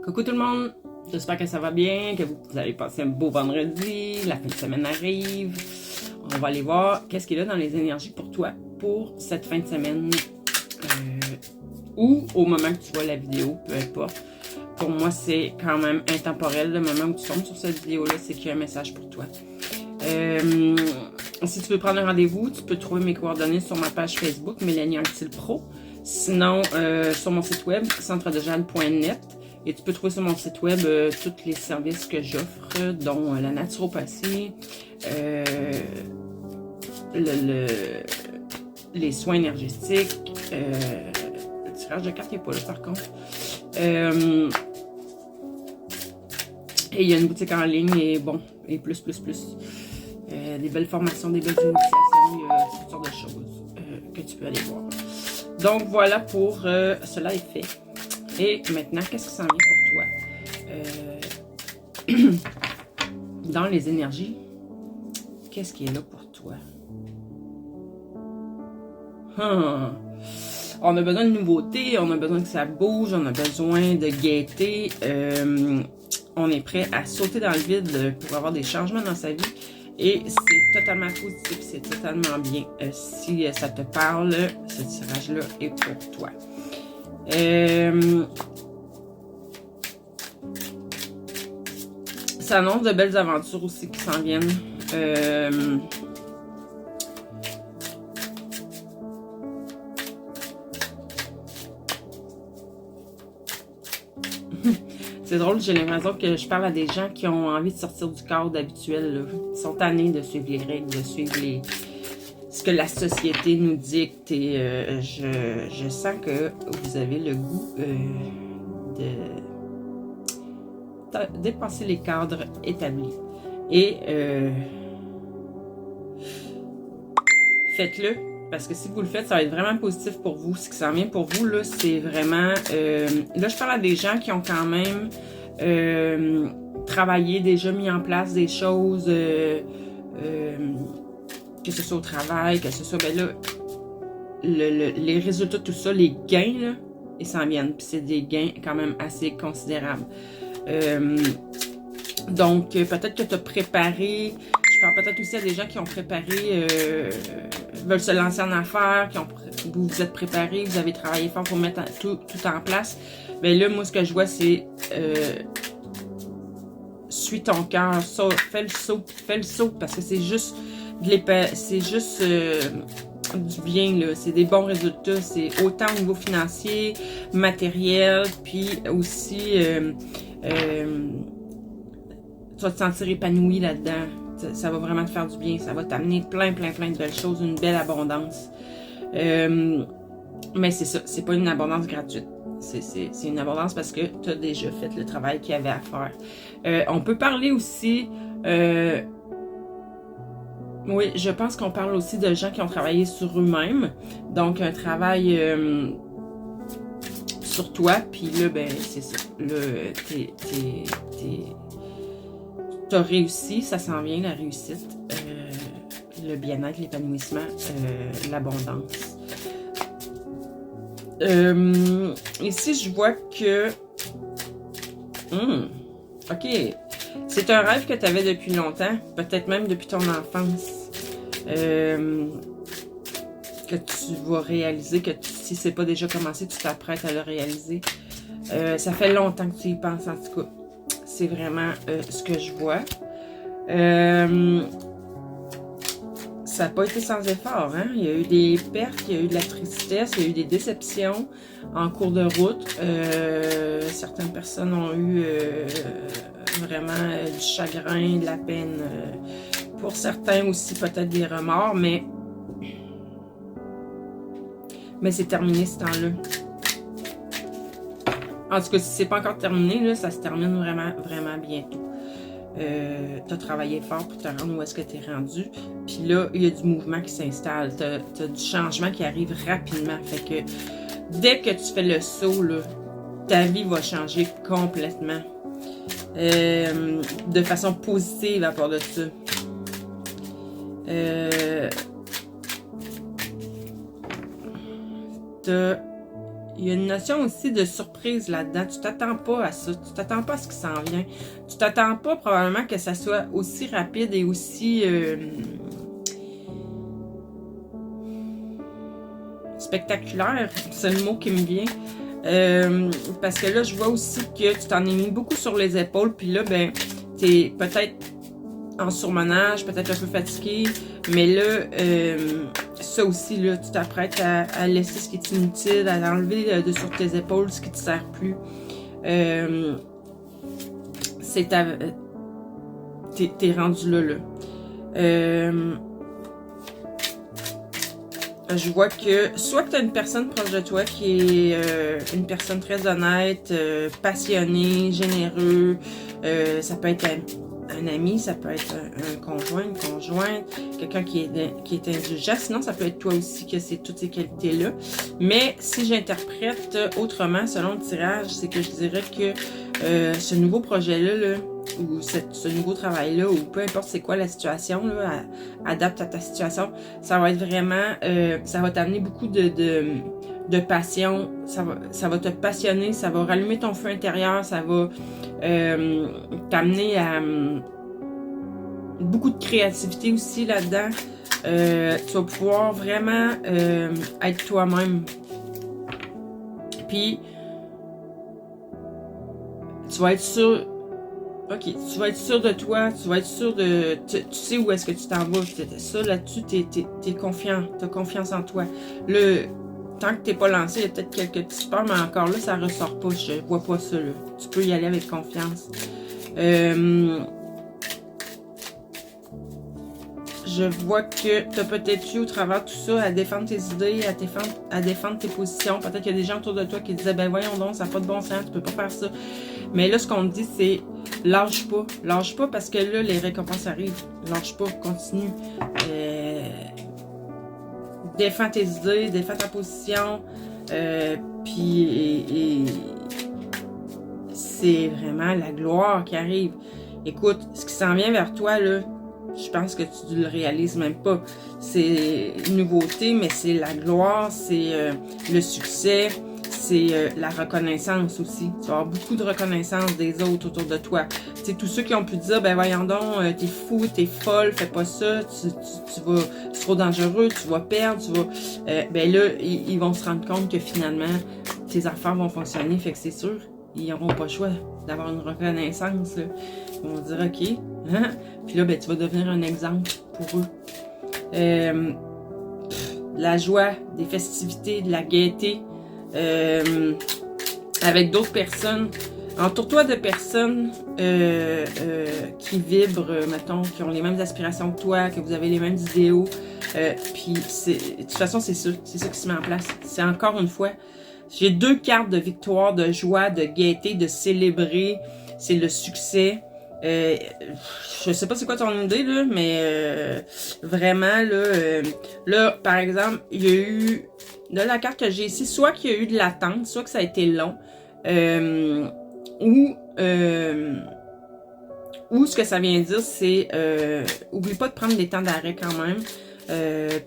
Coucou tout le monde, j'espère que ça va bien, que vous avez passé un beau vendredi, la fin de semaine arrive. On va aller voir qu'est-ce qu'il y a dans les énergies pour toi pour cette fin de semaine ou au moment que tu vois la vidéo, peu importe. Pour moi, c'est quand même intemporel. Le moment où tu tombes sur cette vidéo-là, c'est qu'il y a un message pour toi. Si tu veux prendre un rendez-vous, tu peux trouver mes coordonnées sur ma page Facebook, Mélanie Anctil Pro. Sinon, sur mon site web, centredejade.net. Et tu peux trouver sur mon site web tous les services que j'offre, dont la naturopathie, les soins énergétiques, le tirage de cartes n'est pas là par contre. Et il y a une boutique en ligne et bon, et plus. Des belles formations, des belles initiations, il y a toutes sortes de choses que tu peux aller voir. Donc voilà pour cela est fait. Et maintenant, qu'est-ce qui s'en vient pour toi? Dans les énergies, qu'est-ce qui est là pour toi? On a besoin de nouveautés, on a besoin que ça bouge, on a besoin de gaieté. On est prêt à sauter dans le vide pour avoir des changements dans sa vie. Et c'est totalement positif, c'est totalement bien. Si ça te parle, ce tirage-là est pour toi. Ça annonce de belles aventures aussi qui s'en viennent. C'est drôle, j'ai l'impression que je parle à des gens qui ont envie de sortir du cadre habituel. Là. Ils sont tannés de suivre les règles, de suivre ce que la société nous dicte. Et je sens que vous avez le goût de dépasser les cadres établis. Et faites-le. Parce que si vous le faites, ça va être vraiment positif pour vous. Ce qui s'en vient pour vous, là, c'est vraiment... là, je parle à des gens qui ont quand même travaillé, déjà mis en place des choses, que ce soit au travail, que ce soit... Ben là, les résultats, tout ça, les gains, là, ils s'en viennent. Puis c'est des gains quand même assez considérables. Donc, peut-être que tu as préparé... Je parle peut-être aussi à des gens qui ont préparé... veulent se lancer en affaires, vous vous êtes préparés, vous avez travaillé fort pour mettre tout en place. Mais là, moi, ce que je vois, c'est suis ton cœur, fais le saut, parce que c'est juste du bien, là. C'est des bons résultats, c'est autant au niveau financier, matériel, puis aussi tu vas te sentir épanoui là-dedans. Ça va vraiment te faire du bien. Ça va t'amener plein de belles choses, une belle abondance. Mais c'est ça, c'est pas une abondance gratuite. C'est une abondance parce que tu as déjà fait le travail qu'il y avait à faire. On peut parler aussi... oui, je pense qu'on parle aussi de gens qui ont travaillé sur eux-mêmes. Donc, un travail sur toi. Puis là, ben, c'est ça. Là, t'as réussi, ça s'en vient, la réussite, le bien-être, l'épanouissement, l'abondance. Ici, je vois que... ok. C'est un rêve que tu avais depuis longtemps, peut-être même depuis ton enfance, que tu vas réaliser, que si c'est pas déjà commencé, tu t'apprêtes à le réaliser. Ça fait longtemps que tu y penses, en tout cas. C'est vraiment ce que je vois. Ça n'a pas été sans effort. Hein? Il y a eu des pertes, il y a eu de la tristesse, il y a eu des déceptions en cours de route. Certaines personnes ont eu vraiment du chagrin, de la peine. Pour certains aussi, peut-être des remords, mais c'est terminé ce temps-là. En tout cas, si c'est pas encore terminé, là, ça se termine vraiment bientôt. Tu as travaillé fort pour te rendre où est-ce que tu es rendu. Puis là, il y a du mouvement qui s'installe. Tu as du changement qui arrive rapidement. Fait que dès que tu fais le saut, là, ta vie va changer complètement. De façon positive à part de ça. il y a une notion aussi de surprise là-dedans. Tu t'attends pas à ça. Tu t'attends pas à ce qui s'en vient. Tu t'attends pas probablement que ça soit aussi rapide et aussi spectaculaire. C'est le mot qui me vient. Parce que là, je vois aussi que tu t'en es mis beaucoup sur les épaules. Puis là, ben, t'es peut-être en surmenage, peut-être un peu fatigué. Mais là, ça aussi, là, tu t'apprêtes à laisser ce qui est inutile, à l'enlever de sur tes épaules, ce qui ne te sert plus. T'es rendu là. Je vois que soit que tu as une personne proche de toi qui est une personne très honnête, passionnée, généreux. Ça peut être un ami, ça peut être un conjoint, une conjointe, quelqu'un qui est indulgent. Sinon, ça peut être toi aussi que c'est toutes ces qualités-là. Mais si j'interprète autrement, selon le tirage, c'est que je dirais que ce nouveau projet-là, là, ou ce nouveau travail-là, ou peu importe c'est quoi la situation, là, adapte à ta situation, ça va être vraiment, ça va t'amener beaucoup de passion, ça va te passionner, ça va rallumer ton feu intérieur, ça va t'amener à beaucoup de créativité aussi là-dedans. Tu vas pouvoir vraiment être toi-même. Puis, tu vas être sûr. Ok, tu vas être sûr de toi, tu vas être sûr de... Tu sais où est-ce que tu t'en vas. Ça, là-dessus, t'es confiant. T'as confiance en toi. Tant que t'es pas lancé, il y a peut-être quelques petits peurs, mais encore là, ça ressort pas. Je vois pas ça, là. Tu peux y aller avec confiance. Je vois que tu as peut-être eu au travers de tout ça à défendre tes idées, à défendre tes positions. Peut-être qu'il y a des gens autour de toi qui disaient, ben voyons donc, ça n'a pas de bon sens, tu peux pas faire ça. Mais là, ce qu'on te dit, c'est lâche pas. Lâche pas parce que là, les récompenses arrivent. Lâche pas, continue. Défends tes idées, défends ta position. Puis c'est vraiment la gloire qui arrive. Écoute, ce qui s'en vient vers toi, là, je pense que tu le réalises même pas. C'est une nouveauté, mais c'est la gloire, c'est le succès, c'est la reconnaissance aussi. Tu vas avoir beaucoup de reconnaissance des autres autour de toi. Tu sais, tous ceux qui ont pu dire, ben voyons donc, t'es fou, t'es folle, fais pas ça, c'est trop dangereux, tu vas perdre, ben là, ils vont se rendre compte que finalement, tes affaires vont fonctionner, fait que c'est sûr, ils n'auront pas le choix d'avoir une reconnaissance, là. Ils vont dire, ok, hein? Puis là, ben, tu vas devenir un exemple pour eux. La joie, des festivités, de la gaieté, avec d'autres personnes. Entoure-toi de personnes qui vibrent, mettons, qui ont les mêmes aspirations que toi, que vous avez les mêmes idéaux. Puis, de toute façon, c'est ça qui se met en place. C'est encore une fois, j'ai 2 cartes de victoire, de joie, de gaieté, de célébrer. C'est le succès. Je sais pas c'est quoi ton idée, là, mais vraiment, là, par exemple, il y a eu, de la carte que j'ai ici, soit qu'il y a eu de l'attente, soit que ça a été long, ou ce que ça vient dire, c'est, oublie pas de prendre des temps d'arrêt quand même,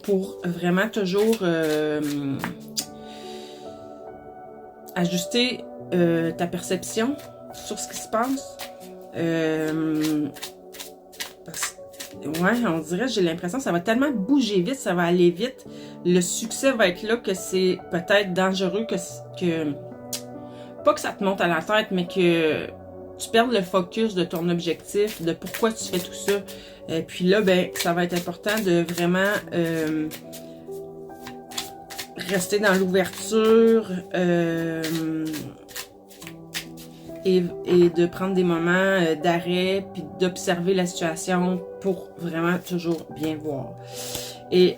pour vraiment toujours ajuster ta perception sur ce qui se passe. Ouais, on dirait, j'ai l'impression que ça va tellement bouger vite, ça va aller vite. Le succès va être là que c'est peut-être dangereux que pas que ça te monte à la tête, mais que tu perdes le focus de ton objectif, de pourquoi tu fais tout ça. Et puis là, ben, ça va être important de vraiment rester dans l'ouverture, et de prendre des moments d'arrêt, puis d'observer la situation pour vraiment toujours bien voir. Et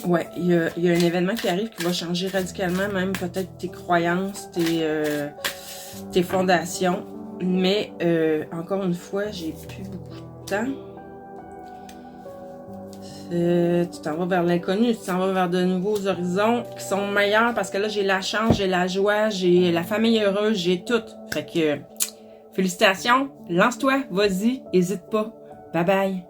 ouais, il y a un événement qui arrive qui va changer radicalement même peut-être tes croyances, tes fondations. Mais encore une fois, j'ai plus beaucoup de temps. Tu t'en vas vers l'inconnu, tu t'en vas vers de nouveaux horizons qui sont meilleurs parce que là, j'ai la chance, j'ai la joie, j'ai la famille heureuse, j'ai tout. Fait que, félicitations, lance-toi, vas-y, hésite pas. Bye bye.